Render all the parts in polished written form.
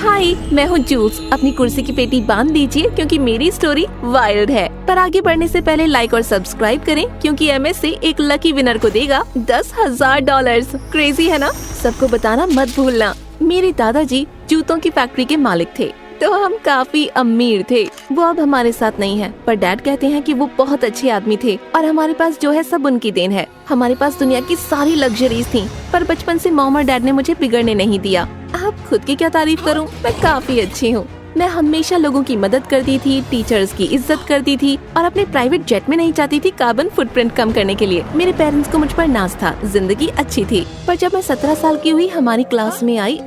हाय, मैं हूँ जूल्स। अपनी कुर्सी की पेटी बांध दीजिए क्योंकि मेरी स्टोरी वाइल्ड है। पर आगे बढ़ने से पहले लाइक और सब्सक्राइब करें क्योंकि MSC एक लकी विनर को देगा $10,000। क्रेजी है ना? सबको बताना मत भूलना। मेरे दादाजी जूतों की फैक्ट्री के मालिक थे, तो हम काफी अमीर थे। वो अब हमारे साथ नहीं है, पर डैड कहते हैं कि वो बहुत अच्छे आदमी थे और हमारे पास जो है सब उनकी देन है। हमारे पास दुनिया की सारी लग्जरीज थी, पर बचपन से मॉम और डैड ने मुझे बिगड़ने नहीं दिया। अब खुद की क्या तारीफ करूं, मैं काफी अच्छी हूं। मैं हमेशा लोगों की मदद करती थी, टीचर्स की इज्जत करती थी और अपने प्राइवेट जेट में नहीं जाती थी कार्बन फुटप्रिंट कम करने के लिए। मेरे पेरेंट्स को मुझ पर नाज था, जिंदगी अच्छी थी। पर जब मैं 17 साल की हुई, हमारी क्लास में आई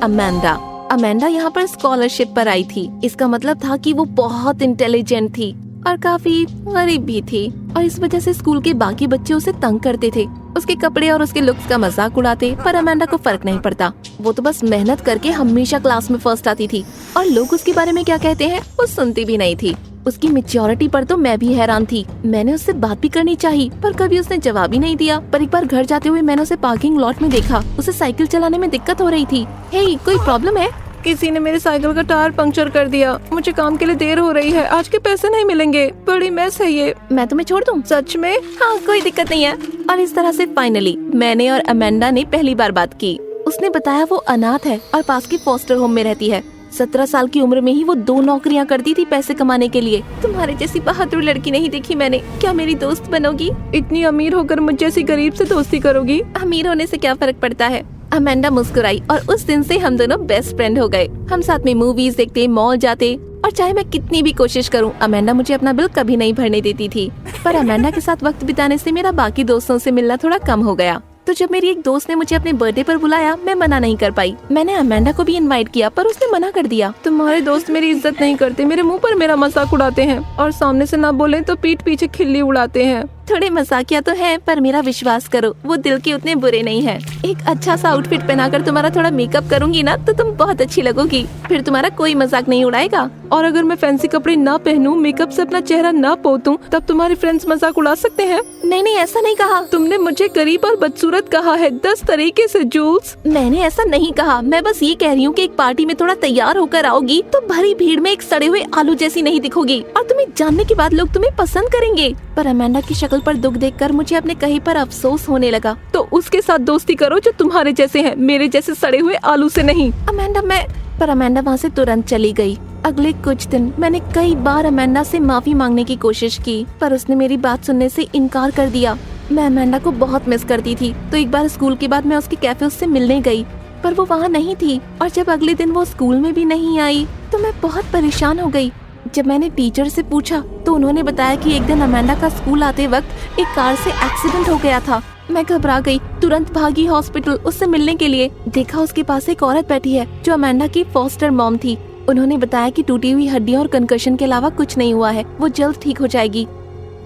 अमेंडा यहाँ पर स्कॉलरशिप पर आई थी। इसका मतलब था कि वो बहुत इंटेलिजेंट थी और काफी गरीब भी थी, और इस वजह से स्कूल के बाकी बच्चे उसे तंग करते थे। उसके कपड़े और उसके लुक्स का मजाक उड़ाते, पर अमेंडा को फर्क नहीं पड़ता। वो तो बस मेहनत करके हमेशा क्लास में फर्स्ट आती थी, और लोग उसके बारे में क्या कहते हैं वो सुनती भी नहीं थी। उसकी मैच्योरिटी पर तो मैं भी हैरान थी। मैंने उससे बात भी करनी चाहिए, पर कभी उसने जवाब ही नहीं दिया। पर एक बार घर जाते हुए मैंने उसे पार्किंग लॉट में देखा। उसे साइकिल चलाने में दिक्कत हो रही थी। हे, कोई प्रॉब्लम है? किसी ने मेरे साइकिल का टायर पंक्चर कर दिया। मुझे काम के लिए देर हो रही है, आज के पैसे नहीं मिलेंगे। बड़ी मेस है ये। मैं तुम्हें छोड़ दूं? सच में? हाँ, कोई दिक्कत नहीं है। और इस तरह से फाइनली मैंने और अमेंडा ने पहली बार बात की। उसने बताया वो अनाथ है और पास के फॉस्टर होम में रहती है। 17 साल की उम्र में ही वो 2 नौकरियां करती थी पैसे कमाने के लिए। तुम्हारे जैसी बहादुर लड़की नहीं देखी मैंने। क्या मेरी दोस्त बनोगी? इतनी अमीर होकर मुझ जैसी गरीब से दोस्ती करोगी? अमीर होने से क्या फर्क पड़ता है? अमेंडा मुस्कुराई और उस दिन से हम दोनों बेस्ट फ्रेंड हो गए। हम साथ में मूवीज देखते, मॉल जाते, और चाहे मैं कितनी भी कोशिश करूं, अमेंडा मुझे अपना बिल कभी नहीं भरने देती थी। पर अमेंडा के साथ वक्त बिताने से मेरा बाकी दोस्तों से मिलना थोड़ा कम हो गया। तो जब मेरी एक दोस्त ने मुझे अपने बर्थडे पर बुलाया, मैं मना नहीं कर पाई। मैंने अमेंडा को भी इनवाइट किया, पर उसने मना कर दिया। तुम्हारे दोस्त मेरी इज्जत नहीं करते, मेरे मुंह पर मेरा मजाक उड़ाते हैं, और सामने से ना बोले तो पीठ पीछे खिल्ली उड़ाते हैं। थोड़े मजाकिया तो हैं, पर मेरा विश्वास करो वो दिल के उतने बुरे नहीं हैं। एक अच्छा सा आउटफिट पहनाकर तुम्हारा थोड़ा मेकअप करूंगी ना, तो तुम बहुत अच्छी लगोगी। फिर तुम्हारा कोई मजाक नहीं उड़ाएगा। और अगर मैं फैंसी कपड़े ना पहनूं, मेकअप से अपना चेहरा ना पोतूं, तब तुम्हारे फ्रेंड्स मजाक उड़ा सकते हैं। नहीं नहीं, ऐसा नहीं कहा। तुमने मुझे गरीब और बदसूरत कहा है 10 तरीके से जूल्स। मैंने ऐसा नहीं कहा। मैं बस ये कह रही हूँ कि एक पार्टी में थोड़ा तैयार होकर आओगी तो भरी भीड़ में एक सड़े हुए आलू जैसी नहीं दिखोगी, और तुम्हें जानने के बाद लोग तुम्हें पसंद करेंगे। पर अमेंडा की शक्ल पर दुख देखकर मुझे अपने कहीं पर अफसोस होने लगा। तो उसके साथ दोस्ती करो जो तुम्हारे जैसे हैं, मेरे जैसे सड़े हुए आलू से नहीं। अमेंडा वहाँ से तुरंत चली गई। अगले कुछ दिन मैंने कई बार अमेंडा से माफी मांगने की कोशिश की, पर उसने मेरी बात सुनने से इनकार कर दिया। मैं अमेंडा को बहुत मिस करती थी, तो एक बार स्कूल के बाद मैं उसके कैफे उससे मिलने गई, पर वो वहाँ नहीं थी। और जब अगले दिन वो स्कूल में भी नहीं आई तो मैं बहुत परेशान हो गई। जब मैंने टीचर से पूछा तो उन्होंने बताया कि एक दिन अमेंडा का स्कूल आते वक्त एक कार से एक्सीडेंट हो गया था। मैं घबरा गई, तुरंत भागी हॉस्पिटल उससे मिलने के लिए। देखा उसके पास एक औरत बैठी है जो अमेंडा की फॉस्टर मॉम थी। उन्होंने बताया कि टूटी हुई हड्डियां और कंकशन के अलावा कुछ नहीं हुआ है, वो जल्द ठीक हो जाएगी।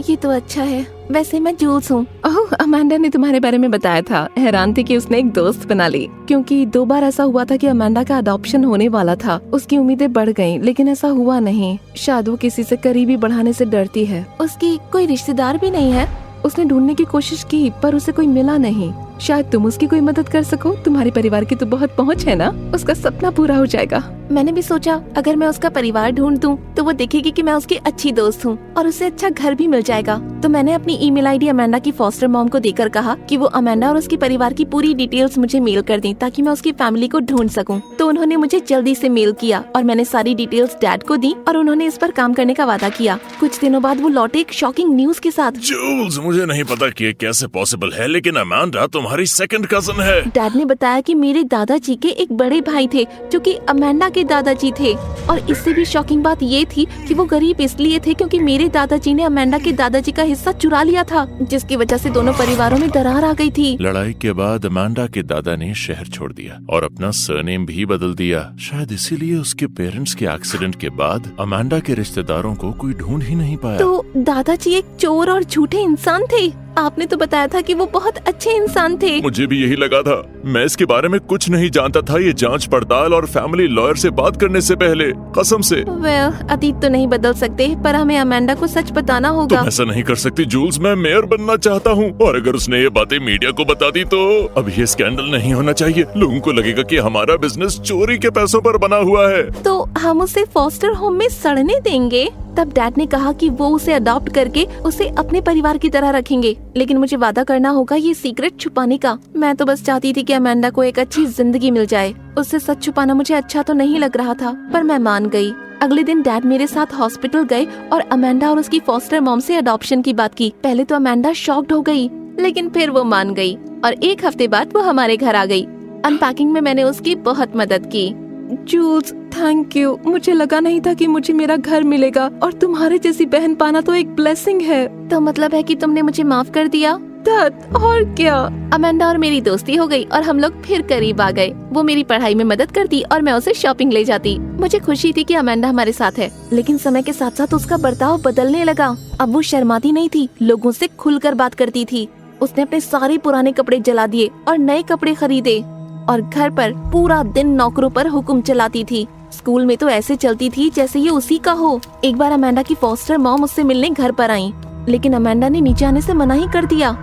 ये तो अच्छा है। वैसे मैं जूल्स हूँ। ओह, अमेंडा ने तुम्हारे बारे में बताया था। हैरान थी कि उसने एक दोस्त बना ली, क्योंकि 2 बार ऐसा हुआ था कि अमेंडा का अडॉप्शन होने वाला था। उसकी उम्मीदें बढ़ गईं, लेकिन ऐसा हुआ नहीं। शायद वो किसी से करीबी बढ़ाने से डरती है। उसकी कोई रिश्तेदार भी नहीं है। उसने ढूंढने की कोशिश की, पर उसे कोई मिला नहीं। शायद तुम उसकी कोई मदद कर सको। तुम्हारे परिवार की तो बहुत पहुँच है ना, उसका सपना पूरा हो जाएगा। मैंने भी सोचा अगर मैं उसका परिवार ढूंढ दूं तो वो देखेगी कि मैं उसकी अच्छी दोस्त हूँ, और उसे अच्छा घर भी मिल जाएगा। तो मैंने अपनी ईमेल आईडी अमेंडा की फॉस्टर मॉम को देकर कहा कि वो अमेंडा और उसके परिवार की पूरी डिटेल्स मुझे मेल कर दें, ताकि मैं उसकी फैमिली को ढूंढ सकूं। तो उन्होंने मुझे जल्दी से मेल किया और मैंने सारी डिटेल्स डैड को दी, और उन्होंने इस पर काम करने का वादा किया। कुछ दिनों बाद वो लौटे एक शॉकिंग न्यूज के साथ। जूल्स, मुझे नहीं पता कि ये कैसे पॉसिबल है, लेकिन अमेंडा तुम्हारी सेकंड कजन है। डैड ने बताया कि मेरे दादाजी के एक बड़े भाई थे जो कि अमेंडा के दादाजी थे, और इससे भी शॉकिंग बात ये थी कि वो गरीब इसलिए थे क्योंकि मेरे दादाजी ने अमेंडा के दादाजी का हिस्सा चुरा लिया था, जिसकी वजह से दोनों परिवारों में दरार आ गई थी। लड़ाई के बाद अमेंडा के दादा ने शहर छोड़ दिया और अपना सरनेम भी बदल दिया। शायद इसीलिए उसके पेरेंट्स के एक्सीडेंट के बाद अमेंडा के रिश्तेदारों को कोई ढूंढ ही नहीं पाया। तो दादाजी एक चोर और झूठे इंसान थे। आपने तो बताया था कि वो बहुत अच्छे इंसान थे। मुझे भी यही लगा था। मैं इसके बारे में कुछ नहीं जानता था, ये जांच पड़ताल और फैमिली लॉयर से बात करने से पहले, कसम से। अतीत तो नहीं बदल सकते, पर हमें अमेंडा को सच बताना होगा। तुम ऐसा नहीं कर सकती जूल्स, मैं मेयर बनना चाहता हूँ, और अगर उसने ये बातें मीडिया को बता दी तो अब ये स्कैंडल नहीं होना चाहिए। लोगों को लगेगा कि हमारा बिजनेस चोरी के पैसों पर बना हुआ है। तो हम उसे फॉस्टर होम में सड़ने देंगे? तब डैड ने कहा कि वो उसे अडॉप्ट करके उसे अपने परिवार की तरह रखेंगे, लेकिन मुझे वादा करना होगा ये सीक्रेट छुपाने का। मैं तो बस चाहती थी कि अमेंडा को एक अच्छी जिंदगी मिल जाए। उससे सच छुपाना मुझे अच्छा तो नहीं लग रहा था, पर मैं मान गई। अगले दिन डैड मेरे साथ हॉस्पिटल गए और अमेंडा और उसकी फॉस्टर मॉम से अडॉप्शन की बात की। पहले तो अमेंडा शॉक्ड हो गई, लेकिन फिर वो मान गई और 1 हफ्ते बाद वो हमारे घर आ गई। अनपैकिंग में मैंने उसकी बहुत मदद की। Jules, thank you. मुझे लगा नहीं था कि मुझे मेरा घर मिलेगा, और तुम्हारे जैसी बहन पाना तो एक ब्लेसिंग है। तो मतलब है कि तुमने मुझे माफ कर दिया? डैड, और क्या। अमेंडा और मेरी दोस्ती हो गई और हम लोग फिर करीब आ गए। वो मेरी पढ़ाई में मदद करती और मैं उसे शॉपिंग ले जाती। मुझे खुशी थी कि अमेंडा हमारे साथ है, लेकिन समय के साथ साथ उसका बर्ताव बदलने लगा। अब वो शर्माती नहीं थी, लोगों से खुलकर बात करती थी। उसने अपने सारे पुराने कपड़े जला दिए और नए कपड़े खरीदे, और घर पर पूरा दिन नौकरों पर हुक्म चलाती थी। स्कूल में तो ऐसे चलती थी जैसे ये उसी का हो। एक बार अमेंडा की फॉस्टर मॉम उससे मिलने घर पर आई, लेकिन अमेंडा ने नीचे आने से मना ही कर दिया।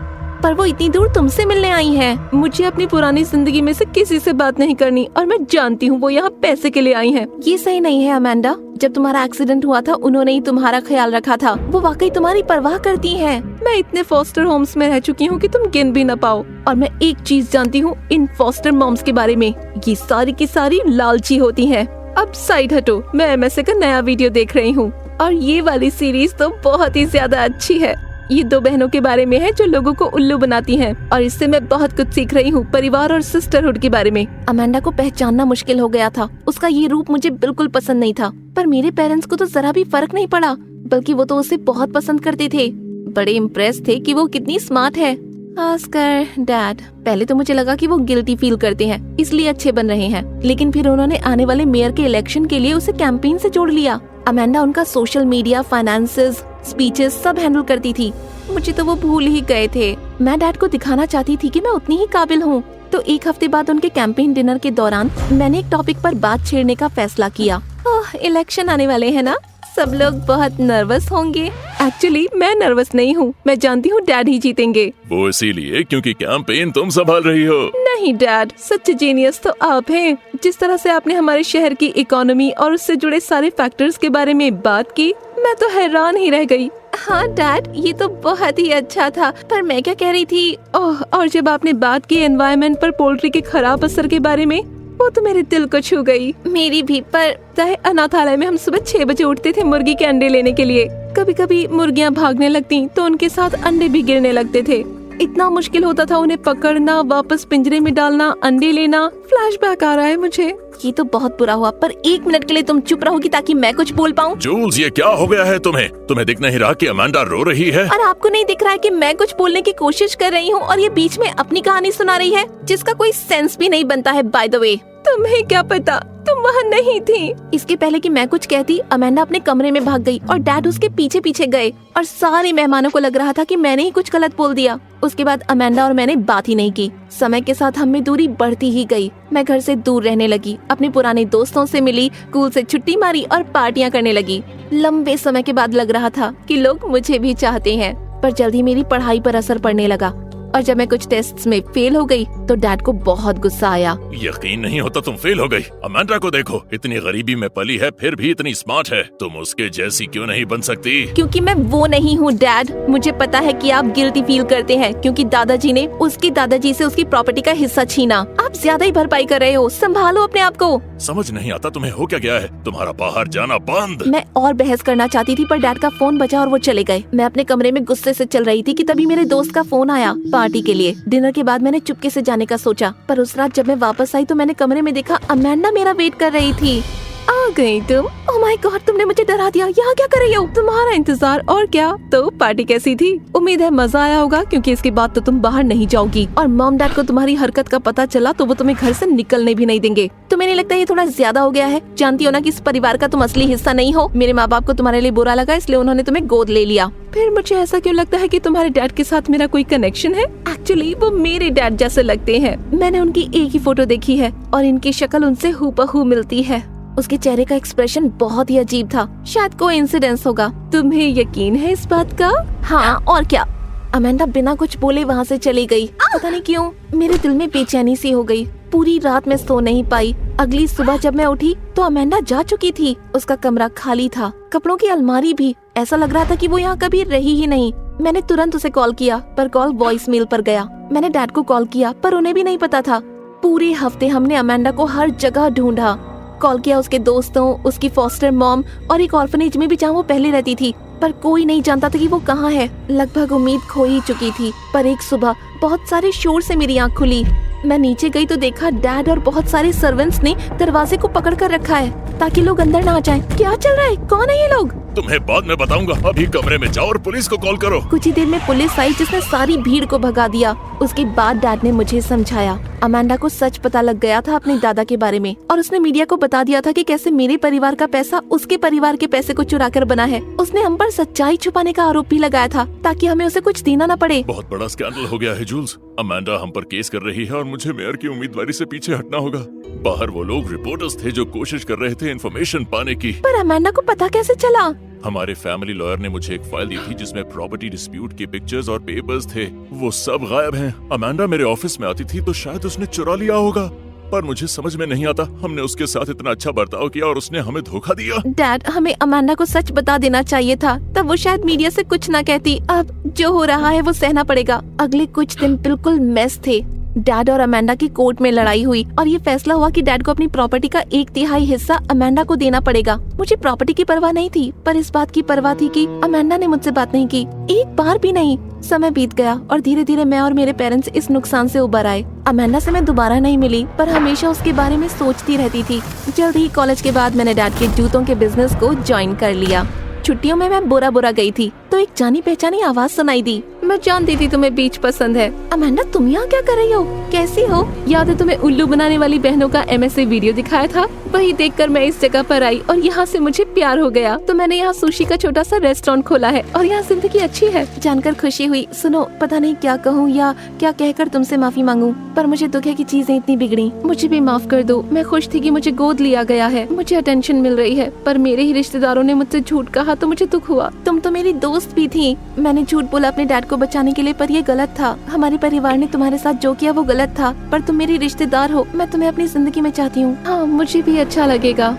पर वो इतनी दूर तुमसे मिलने आई है। मुझे अपनी पुरानी जिंदगी में से किसी से बात नहीं करनी, और मैं जानती हूँ वो यहाँ पैसे के लिए आई हैं। ये सही नहीं है अमेंडा। जब तुम्हारा एक्सीडेंट हुआ था उन्होंने ही तुम्हारा ख्याल रखा था। वो वाकई तुम्हारी परवाह करती हैं। मैं इतने फॉस्टर होम्स में रह चुकी हूँ कि तुम गिन भी न पाओ, और मैं एक चीज जानती हूँ इन फॉस्टर मॉम्स के बारे में, ये सारी की सारी लालची होती हैं। अब साइड हटो, मैं एमएसए का नया वीडियो देख रही हूँ, और ये वाली सीरीज तो बहुत ही ज्यादा अच्छी है। ये 2 बहनों के बारे में है जो लोगों को उल्लू बनाती हैं, और इससे मैं बहुत कुछ सीख रही हूँ, परिवार और सिस्टरहुड के बारे में। अमेंडा को पहचानना मुश्किल हो गया था। उसका ये रूप मुझे बिल्कुल पसंद नहीं था, पर मेरे पेरेंट्स को तो जरा भी फर्क नहीं पड़ा, बल्कि वो तो उसे बहुत पसंद करते थे। बड़े इम्प्रेस थे कि वो कितनी स्मार्ट है। खासकर डैड। पहले तो मुझे लगा कि वो गिल्टी फील करते हैं, इसलिए अच्छे बन रहे हैं, लेकिन फिर उन्होंने आने वाले मेयर के इलेक्शन के लिए उसे कैंपेन से जोड़ लिया। अमेंडा उनका सोशल मीडिया, फाइनेंसेस, स्पीचेस सब हैंडल करती थी। मुझे तो वो भूल ही गए थे। मैं डैड को दिखाना चाहती थी कि मैं उतनी ही काबिल हूँ। तो 1 हफ्ते बाद उनके कैंपेन डिनर के दौरान मैंने एक टॉपिक पर बात छेड़ने का फैसला किया। ओह, इलेक्शन आने वाले हैं ना, सब लोग बहुत नर्वस होंगे। एक्चुअली मैं नर्वस नहीं हूँ, मैं जानती हूँ डैड ही जीतेंगे। वो इसीलिए क्योंकि कैंपेन तुम संभाल रही हो। नहीं डैड, सच्चे जीनियस तो आप हैं। जिस तरह से आपने हमारे शहर की इकोनॉमी और उससे जुड़े सारे फैक्टर्स के बारे में बात की, मैं तो हैरान ही रह गई। हाँ डैड, ये तो बहुत ही अच्छा था, पर मैं क्या कह रही थी, ओह, और जब आपने बात की एनवायरनमेंट पर पोल्ट्री के खराब असर के बारे में, वो तो मेरे दिल को छू गई। मेरी भी। पर अनाथालय में हम सुबह 6 बजे उठते थे मुर्गी के अंडे लेने के लिए। कभी कभी मुर्गियाँ भागने लगती तो उनके साथ अंडे भी गिरने लगते थे। इतना मुश्किल होता था उन्हें पकड़ना, वापस पिंजरे में डालना, अंडे लेना। फ्लैशबैक आ रहा है मुझे। ये तो बहुत बुरा हुआ, पर 1 मिनट के लिए तुम चुप रहोगी ताकि मैं कुछ बोल पाऊँ? जूल्स, ये क्या हो गया है तुम्हें? तुम्हें दिख नहीं रहा कि अमेंडा रो रही है? और आपको नहीं दिख रहा है कि मैं कुछ बोलने की कोशिश कर रही हूँ और ये बीच में अपनी कहानी सुना रही है, जिसका कोई सेंस भी नहीं बनता है। बाय द वे, तुम्हें क्या पता, तुम वहाँ नहीं थी। इसके पहले कि मैं कुछ कहती, अमेंडा अपने कमरे में भाग गई और डैड उसके पीछे पीछे गए, और सारे मेहमानों को लग रहा था कि मैंने ही कुछ गलत बोल दिया। उसके बाद अमेंडा और मैंने बात ही नहीं की। समय के साथ हम में दूरी बढ़ती ही गई। मैं घर से दूर रहने लगी, अपने पुराने दोस्तों से मिली, स्कूल से छुट्टी मारी और पार्टियां करने लगी। लंबे समय के बाद लग रहा था कि लोग मुझे भी चाहते हैं, पर जल्दी मेरी पढ़ाई पर असर पड़ने लगा, और जब मैं कुछ टेस्ट्स में फेल हो गई तो डैड को बहुत गुस्सा आया। यकीन नहीं होता तुम फेल हो गई। अमेंडा को देखो, इतनी गरीबी में पली है फिर भी इतनी स्मार्ट है। तुम उसके जैसी क्यों नहीं बन सकती? क्योंकि मैं वो नहीं हूँ डैड। मुझे पता है कि आप गिल्टी फील करते हैं क्योंकि दादाजी ने उसकी दादाजी से उसकी प्रॉपर्टी का हिस्सा छीना। आप ज्यादा ही भरपाई कर रहे हो, संभालो अपने आप को। समझ नहीं आता तुम्हें हो क्या गया है? तुम्हारा बाहर जाना बंद। मैं और बहस करना चाहती थी, पर डैड का फोन बजा और वो चले गए। मैं अपने कमरे में गुस्से से चल रही थी कि तभी मेरे दोस्त का फोन आया पार्टी के लिए। डिनर के बाद मैंने चुपके से जाने का सोचा, पर उस रात जब मैं वापस आई तो मैंने कमरे में देखा अमेंडा मेरा वेट कर रही थी। आ गई तुम। ओह माय गॉड, तुमने मुझे डरा दिया। यहाँ क्या कर रही हो? तुम्हारा इंतजार और क्या। तो पार्टी कैसी थी? उम्मीद है मजा आया होगा, क्योंकि इसके बाद तो तुम बाहर नहीं जाओगी और मॉम डैड को तुम्हारी हरकत का पता चला तो वो तुम्हें घर से निकलने भी नहीं देंगे। तुम्हें नहीं लगता ये थोड़ा ज्यादा हो गया है? जानती हो ना कि इस परिवार का तुम असली हिस्सा नहीं हो। मेरे माँ बाप को तुम्हारे लिए बुरा लगा, इसलिए उन्होंने तुम्हें गोद ले लिया। फिर मुझे ऐसा क्यों लगता है कि तुम्हारे डैड के साथ मेरा कोई कनेक्शन है? एक्चुअली वो मेरे डैड जैसे लगते हैं। मैंने उनकी एक ही फोटो देखी है और इनकी शक्ल उनसे हूबहू मिलती है। उसके चेहरे का एक्सप्रेशन बहुत ही अजीब था। शायद कोइंसिडेंस होगा। तुम्हें यकीन है इस बात का? हाँ और क्या। अमेंडा बिना कुछ बोले वहाँ से चली गई। पता नहीं क्यों मेरे दिल में बेचैनी सी हो गई। पूरी रात मैं सो नहीं पाई। अगली सुबह जब मैं उठी तो अमेंडा जा चुकी थी। उसका कमरा खाली था, कपड़ों की अलमारी भी। ऐसा लग रहा था कि वो यहाँ कभी रही ही नहीं। मैंने तुरंत उसे कॉल किया, पर कॉल वॉइस मेल पर गया। मैंने डैड को कॉल किया, पर उन्हें भी नहीं पता था। पूरे हफ्ते हमने अमेंडा को हर जगह ढूंढा। कॉल किया उसके दोस्तों, उसकी फॉस्टर मॉम और एक ऑर्फनेज में भी जहाँ वो पहले रहती थी, पर कोई नहीं जानता था कि वो कहाँ है। लगभग उम्मीद खो ही चुकी थी। पर एक सुबह बहुत सारे शोर से मेरी आँख खुली। मैं नीचे गई तो देखा डैड और बहुत सारे सर्वेंट्स ने दरवाजे को पकड़ कर रखा है ताकि लोग अंदर ना आ जाएं। क्या चल रहा है? कौन है ये लोग? तुम्हें बाद में बताऊंगा, अभी कमरे में जाओ और पुलिस को कॉल करो। कुछ ही देर में पुलिस आई, जिसने सारी भीड़ को भगा दिया। उसके बाद डैड ने मुझे समझाया। अमेंडा को सच पता लग गया था अपने दादा के बारे में, और उसने मीडिया को बता दिया था कि कैसे मेरे परिवार का पैसा उसके परिवार के पैसे को चुरा कर बना है। उसने हम पर सच्चाई छुपाने का आरोप भी लगाया था ताकि हमें उसे कुछ देना न पड़े। बहुत बड़ा स्कैंडल हो गया है जूल्स। अमेंडा हम पर केस कर रही है और मुझे मेयर की उम्मीदवारी से पीछे हटना होगा। बाहर वो लोग रिपोर्टर्स थे जो कोशिश कर रहे थे इन्फॉर्मेशन पाने की। पर अमेंडा को पता कैसे चला? हमारे फैमिली लॉयर ने मुझे एक फाइल दी थी जिसमें प्रॉपर्टी डिस्प्यूट की पिक्चर्स और पेपर्स थे। वो सब गायब हैं। अमेंडा मेरे ऑफिस में आती थी तो शायद उसने चुरा लिया होगा, पर मुझे समझ में नहीं आता। हमने उसके साथ इतना अच्छा बर्ताव किया और उसने हमें धोखा दिया। डैड, हमें अमेंडा को सच बता देना चाहिए था, तब वो शायद मीडिया से कुछ न कहती। अब जो हो रहा है वो सहना पड़ेगा। अगले कुछ दिन बिल्कुल मेस थे। डैड और अमेंडा की कोर्ट में लड़ाई हुई और ये फैसला हुआ कि डैड को अपनी प्रॉपर्टी का 1/3 हिस्सा अमेंडा को देना पड़ेगा। मुझे प्रॉपर्टी की परवाह नहीं थी, पर इस बात की परवाह थी कि अमेंडा ने मुझसे बात नहीं की, एक बार भी नहीं। समय बीत गया और धीरे धीरे मैं और मेरे पेरेंट्स इस नुकसान से उबर आए। अमेंडा से मैं दोबारा नहीं मिली, पर हमेशा उसके बारे में सोचती रहती थी। जल्द ही कॉलेज के बाद मैंने डैड के जूतों के बिजनेस को ज्वाइन कर लिया। छुट्टियों में मैं बोरा बोरा गई थी तो एक जानी पहचानी आवाज सुनाई दी। मैं जानती थी तुम्हें बीच पसंद है। अमेंडा, तुम यहाँ क्या कर रही हो? कैसी हो? याद है तुम्हें उल्लू बनाने वाली बहनों का MSA वीडियो दिखाया था? वही देखकर मैं इस जगह पर आई और यहाँ से मुझे प्यार हो गया। तो मैंने यहाँ सुशी का छोटा सा रेस्टोरेंट खोला है और यहाँ जिंदगी अच्छी है। जानकर खुशी हुई। सुनो, पता नहीं क्या कहूँ या क्या कहकर तुमसे माफी मांगू, पर मुझे दुख है कि चीजें इतनी बिगड़ी। मुझे भी माफ कर दो। मैं खुश थी कि मुझे गोद लिया गया है, मुझे अटेंशन मिल रही है, पर मेरे ही रिश्तेदारों ने मुझसे झूठ कहा तो मुझे दुख हुआ। तुम तो मेरी दोस्त भी थी। मैंने झूठ बोला अपने डैड को बचाने के लिए, पर ये गलत था। हमारे परिवार ने तुम्हारे साथ जो किया वो गलत था, पर तुम मेरी रिश्तेदार हो। मैं तुम्हें अपनी जिंदगी में चाहती हूँ। हाँ, मुझे भी अच्छा लगेगा।